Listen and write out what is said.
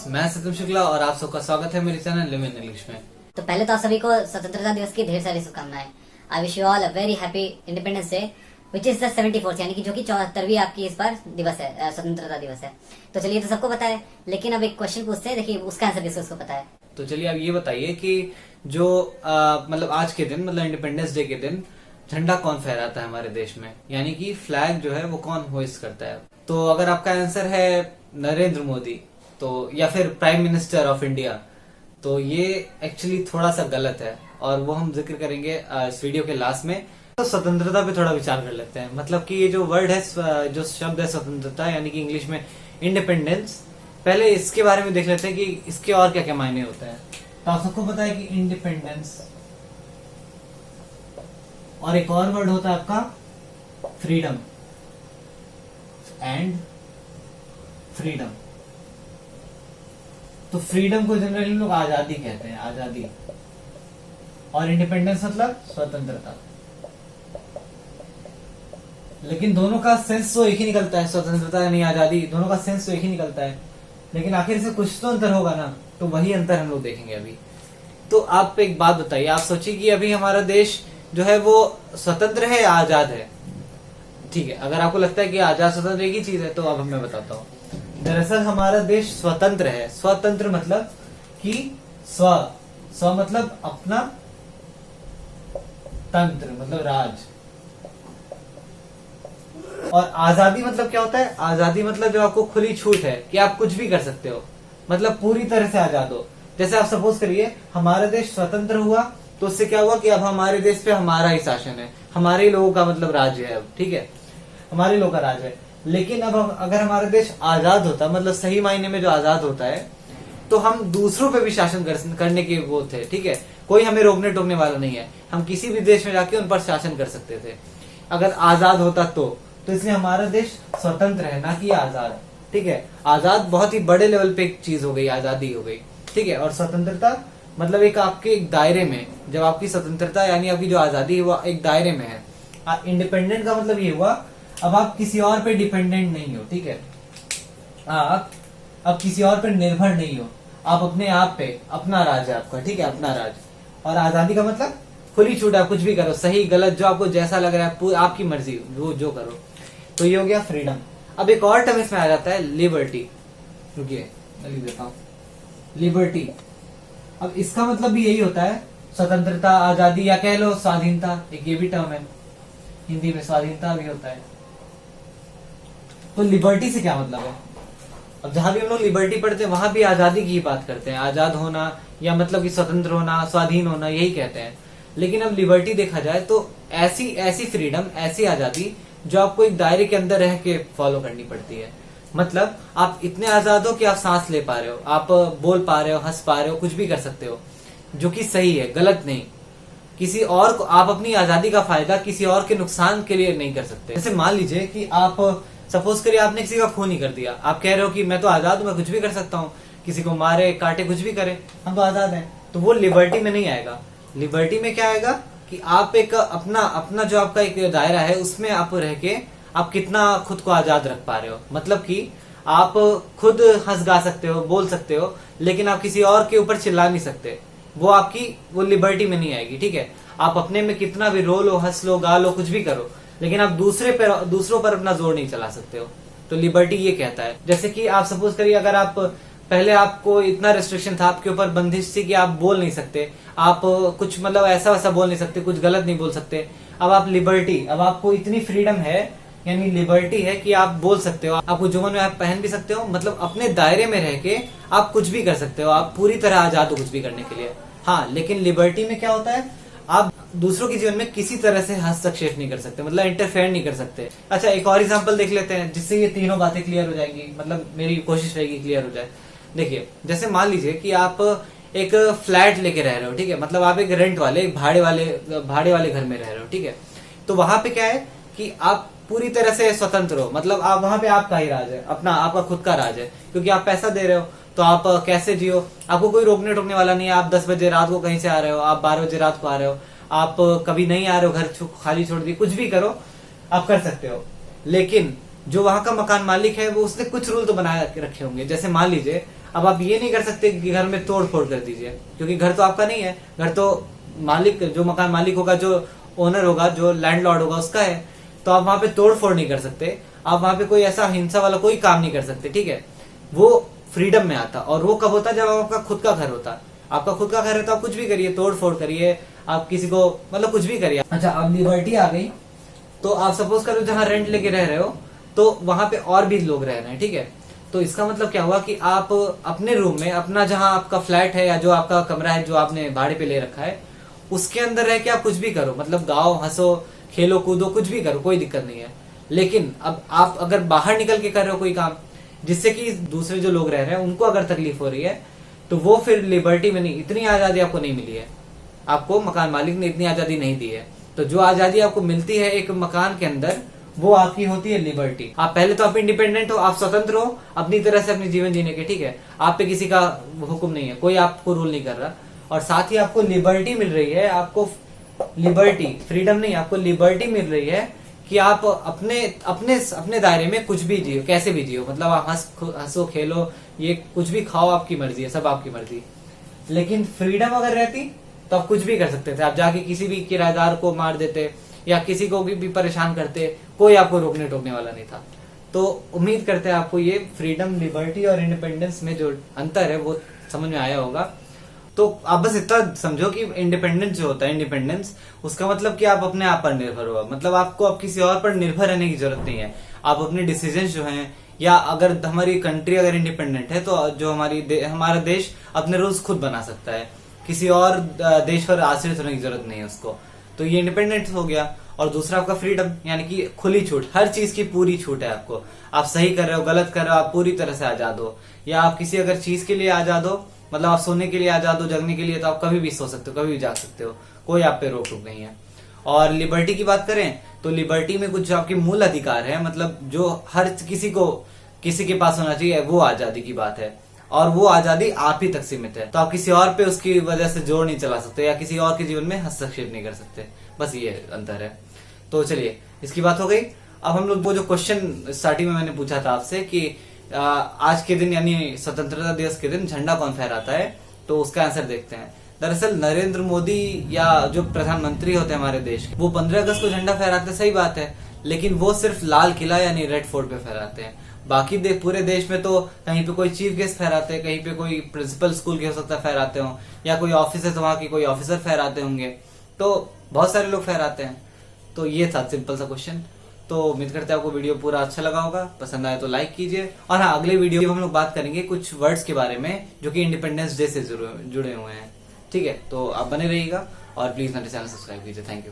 मैं सत्यम शुक्ला और आप सबका स्वागत है मेरे चैनल लिव इन इंग्लिश में। तो पहले तो आप सभी को स्वतंत्रता दिवस की ढेर सारी शुभकामनाएं। I wish you all a very happy independence day which is the 74th, यानी कि जो कि 74वीं आपकी इस बार दिवस है, स्वतंत्रता दिवस है। तो चलिए, तो सबको पता है, लेकिन अब एक क्वेश्चन पूछते हैं, देखिए उसका आंसर किसको उसको पता है। तो चलिए आप ये बताइए कि जो मतलब आज के दिन मतलब इंडिपेंडेंस डे के दिन झंडा कौन फहराता है हमारे देश में, यानी कि फ्लैग जो है वो कौन होइस्ट करता है। तो अगर आपका आंसर है नरेंद्र मोदी तो या फिर प्राइम मिनिस्टर ऑफ इंडिया, तो ये एक्चुअली थोड़ा सा गलत है और वो हम जिक्र करेंगे इस वीडियो के लास्ट में। तो स्वतंत्रता पे थोड़ा विचार कर लेते हैं। मतलब कि ये जो वर्ड है, जो शब्द है स्वतंत्रता, यानी कि इंग्लिश में इंडिपेंडेंस, पहले इसके बारे में देख लेते हैं कि इसके और क्या क्या मायने होते हैं। तो आप सबको पता है कि इंडिपेंडेंस और एक और वर्ड होता है आपका फ्रीडम एंड फ्रीडम। तो फ्रीडम को जनरली लोग आजादी कहते हैं, आजादी, और इंडिपेंडेंस मतलब स्वतंत्रता। लेकिन दोनों का सेंस तो एक ही निकलता है, स्वतंत्रता यानी आजादी, दोनों का सेंस तो एक ही निकलता है, लेकिन आखिर से कुछ तो अंतर होगा ना। तो वही अंतर हम लोग देखेंगे अभी। तो आप एक बात बताइए, आप सोचिए कि अभी हमारा देश जो है वो स्वतंत्र है या आजाद है। ठीक है, अगर आपको लगता है कि आजाद स्वतंत्र एक ही चीज है तो अब मैं बताता हूँ। दरअसल हमारा देश स्वतंत्र है। स्वतंत्र मतलब कि स्व मतलब अपना, तंत्र मतलब राज, और आजादी मतलब क्या होता है। आजादी मतलब जो आपको खुली छूट है कि आप कुछ भी कर सकते हो, मतलब पूरी तरह से आजाद हो। जैसे आप सपोज करिए हमारा देश स्वतंत्र हुआ तो उससे क्या हुआ कि अब हमारे देश पे हमारा ही शासन है, हमारे ही लोगों का मतलब राज्य है अब, ठीक है, हमारे लोगों का राज है। लेकिन अब अगर हमारा देश आजाद होता, मतलब सही मायने में जो आजाद होता है, तो हम दूसरों पे भी शासन करने के वो थे, ठीक है, कोई हमें रोकने टोकने वाला नहीं है, हम किसी भी देश में जाके उन पर शासन कर सकते थे अगर आजाद होता तो इसलिए हमारा देश स्वतंत्र है, ना कि आजाद, ठीक है। आजाद बहुत ही बड़े लेवल पे एक चीज हो गई, आजादी हो गई, ठीक है, और स्वतंत्रता मतलब एक आपके एक दायरे में, जब आपकी स्वतंत्रता यानी आपकी जो आजादी है वो एक दायरे में है। इंडिपेंडेंट का मतलब ये हुआ अब आप किसी और पे डिपेंडेंट नहीं हो, ठीक है, आप अब किसी और पे निर्भर नहीं हो, आप अपने आप पे, अपना राज है आपका, ठीक है, अपना राज। और आजादी का मतलब खुली छूट, आप कुछ भी करो, सही गलत जो आपको जैसा लग रहा है आपकी मर्जी, वो जो करो। तो ये हो गया फ्रीडम। अब एक और टर्म इसमें आ जाता है लिबर्टी। रुकिए मैं लिख देता हूं, लिबर्टी। अब इसका मतलब भी यही होता है, स्वतंत्रता, आजादी, या कह लो स्वाधीनता, एक ये भी टर्म है, हिंदी में स्वाधीनता भी होता है। तो लिबर्टी से क्या मतलब है। अब जहां भी हम लोग लिबर्टी पढ़ते हैं वहां भी आजादी की बात करते हैं, आजाद होना या मतलब कि स्वतंत्र होना, स्वाधीन होना, यही कहते हैं। लेकिन अब लिबर्टी देखा जाए तो ऐसी फ्रीडम, ऐसी आजादी जो आपको एक दायरे के अंदर रह के फॉलो करनी पड़ती है। मतलब आप इतने आजाद हो कि आप सांस ले पा रहे हो, आप बोल पा रहे हो, हंस पा रहे हो, कुछ भी कर सकते हो, जो कि सही है, गलत नहीं। किसी और को आप अपनी आजादी का फायदा किसी और के नुकसान के लिए नहीं कर सकते। जैसे मान लीजिए कि आप सपोज करिए आपने किसी का खून ही कर दिया, आप कह रहे हो कि मैं तो आजाद हूं, मैं कुछ भी कर सकता हूँ, किसी को मारे काटे कुछ भी करे, हम तो आजाद हैं। तो वो लिबर्टी में नहीं आएगा। लिबर्टी में क्या आएगा कि आप एक अपना जो आपका एक दायरा है उसमें आप रह के आप कितना खुद को आजाद रख पा रहे हो। मतलब कि आप खुद हंस गा सकते हो, बोल सकते हो, लेकिन आप किसी और के ऊपर चिल्ला नहीं सकते, वो लिबर्टी में नहीं आएगी, ठीक है। आप अपने में कितना भी रो लो, हंस लो, गा लो, कुछ भी करो, लेकिन आप दूसरों पर अपना जोर नहीं चला सकते हो। तो लिबर्टी ये कहता है। जैसे कि आप सपोज करिए अगर आप पहले आपको इतना रेस्ट्रिक्शन था, आपके ऊपर बंदिश थी कि आप बोल नहीं सकते, आप कुछ मतलब ऐसा वैसा बोल नहीं सकते, कुछ गलत नहीं बोल सकते। अब आप लिबर्टी, अब आपको इतनी फ्रीडम है, यानी लिबर्टी है कि आप बोल सकते हो, आपको जो मन में आप पहन भी सकते हो, मतलब अपने दायरे में रह के आप कुछ भी कर सकते हो, आप पूरी तरह आजाद हो कुछ भी करने के लिए। हाँ, लेकिन लिबर्टी में क्या होता है, आप दूसरों के जीवन में किसी तरह से हस्तक्षेप नहीं कर सकते, मतलब इंटरफेयर नहीं कर सकते। अच्छा, एक और एग्जांपल देख लेते हैं जिससे ये तीनों बातें क्लियर हो जाएंगी, मतलब मेरी कोशिश रहेगी क्लियर हो जाए। देखिए, जैसे मान लीजिए कि आप एक फ्लैट लेके रह रहे हो, ठीक है, मतलब आप एक रेंट वाले, भाड़े वाले घर में रह रहे हो, ठीक है। तो वहां पे क्या है कि आप पूरी तरह से स्वतंत्र हो, मतलब आप वहां पे आपका ही राज है, आपका खुद का राज है, क्योंकि आप पैसा दे रहे हो तो आप कैसे जियो, आपको कोई रोकने टोकने वाला नहीं है। आप 10 बजे रात को कहीं से आ रहे हो, आप 12 बजे रात को आ रहे हो, आप कभी नहीं आ रहे हो, घर खाली छोड़ दिए, कुछ भी करो आप कर सकते हो। लेकिन जो वहां का मकान मालिक है वो उसने कुछ रूल तो बनाए रखे होंगे। जैसे मान लीजिए अब आप ये नहीं कर सकते कि घर में तोड़ फोड़ कर दीजिए, क्योंकि घर तो आपका नहीं है, घर तो मालिक, जो मकान मालिक होगा, जो ओनर होगा, जो लैंडलॉर्ड होगा, उसका है। तो आप वहां पे तोड़ फोड़ नहीं कर सकते, आप वहां पे कोई ऐसा हिंसा वाला कोई काम नहीं कर सकते, ठीक है। वो फ्रीडम में आता, और वो कब होता है, जब आपका खुद का घर होता। आपका खुद का घर है तो आप कुछ भी करिए, तोड़ फोड़ करिए, आप किसी को मतलब कुछ भी करिए। अच्छा, अब लिबर्टी आ गई, तो आप सपोज करो जहां रेंट लेके रह रहे हो, तो वहां पे और भी लोग रह रहे हैं, ठीक है। तो इसका मतलब क्या हुआ कि आप अपने रूम में, अपना जहां आपका फ्लैट है या जो आपका कमरा है जो आपने भाड़े पे ले रखा है, उसके अंदर रह के आप कुछ भी करो, मतलब गाओ, हंसो, खेलो, कूदो, कुछ भी करो, कोई दिक्कत नहीं है। लेकिन अब आप अगर बाहर निकल के कर रहे हो कोई काम जिससे कि दूसरे जो लोग रह रहे हैं उनको अगर तकलीफ हो रही है, तो वो फिर लिबर्टी में नहीं, इतनी आजादी आपको नहीं मिली है। आपको मकान मालिक ने इतनी आजादी नहीं दी है। तो जो आजादी आपको मिलती है एक मकान के अंदर, वो आपकी होती है लिबर्टी। आप पहले तो आप इंडिपेंडेंट हो, आप स्वतंत्र हो अपनी तरह से अपनी जीवन जीने के, ठीक है। आप पे किसी का हुक्म नहीं है, कोई आपको रूल नहीं कर रहा, और साथ ही आपको लिबर्टी मिल रही है। आपको लिबर्टी, फ्रीडम नहीं, आपको लिबर्टी मिल रही है कि आप अपने अपने अपने दायरे में कुछ भी जियो, कैसे भी जियो, मतलब आप हंसो, खेलो, ये कुछ भी खाओ, आपकी मर्जी है, सब आपकी मर्जी। लेकिन फ्रीडम अगर रहती तो आप कुछ भी कर सकते थे, आप जाके किसी भी किराएदार को मार देते या किसी को भी परेशान करते, कोई आपको रोकने टोकने वाला नहीं था। तो उम्मीद करते हैं आपको ये फ्रीडम, लिबर्टी और इंडिपेंडेंस में जो अंतर है वो समझ में आया होगा। तो आप बस इतना समझो कि इंडिपेंडेंस जो होता है, इंडिपेंडेंस, उसका मतलब कि आप अपने आप पर निर्भर हो, मतलब आपको अब किसी और पर निर्भर रहने की जरूरत नहीं है। आप अपने डिसीजन जो हैं, या अगर हमारी कंट्री अगर इंडिपेंडेंट है तो जो हमारा देश अपने रूल्स खुद बना सकता है, किसी और देश पर आश्रित होने की जरूरत नहीं है उसको। तो ये इंडिपेंडेंस हो गया। और दूसरा आपका फ्रीडम, यानी कि खुली छूट, हर चीज की पूरी छूट है आपको। आप सही कर रहे हो, गलत कर रहे हो, आप पूरी तरह से आजाद हो। या आप किसी अगर चीज के लिए आजाद हो, मतलब आप सोने के लिए आजाद हो, जगने के लिए, तो आप कभी भी सो सकते हो, कभी भी जाग सकते हो, कोई आप पे रोक टोक नहीं है। और लिबर्टी की बात करें तो लिबर्टी में कुछ जो आपके मूल अधिकार है, मतलब जो हर किसी के पास होना चाहिए, वो आजादी की बात है। और वो आजादी आप ही तक सीमित है, तो आप किसी और पे उसकी वजह से जोर नहीं चला सकते या किसी और के जीवन में हस्तक्षेप नहीं कर सकते, बस ये अंतर है। तो चलिए, इसकी बात हो गई। अब हम लोग वो जो क्वेश्चन स्टार्टिंग में मैंने पूछा था आपसे कि आज के दिन यानी स्वतंत्रता दिवस के दिन झंडा कौन फहराता है, तो उसका आंसर देखते हैं। दरअसल नरेंद्र मोदी या जो प्रधानमंत्री होते हैं हमारे देश के, वो 15 अगस्त को झंडा फहराते हैं, सही बात है, लेकिन वो सिर्फ लाल किला यानी रेड फोर्ट पे फहराते हैं। बाकी पूरे देश में तो कहीं पे कोई चीफ गेस्ट फहराते हैं, कहीं पे कोई प्रिंसिपल स्कूल के हो सकता है फहराते हो, या कोई ऑफिस है तो वहां की कोई ऑफिसर फहराते होंगे, तो बहुत सारे लोग फहराते हैं। तो ये था सिंपल सा क्वेश्चन। तो उम्मीद करते हैं आपको वीडियो पूरा अच्छा लगा होगा, पसंद आए तो लाइक कीजिए। और हाँ, अगले वीडियो में हम लोग बात करेंगे कुछ वर्ड्स के बारे में जो कि इंडिपेंडेंस डे से जुड़े हुए हैं, ठीक है। तो आप बने रहिएगा और प्लीज मेरे चैनल सब्सक्राइब कीजिए। Thank you.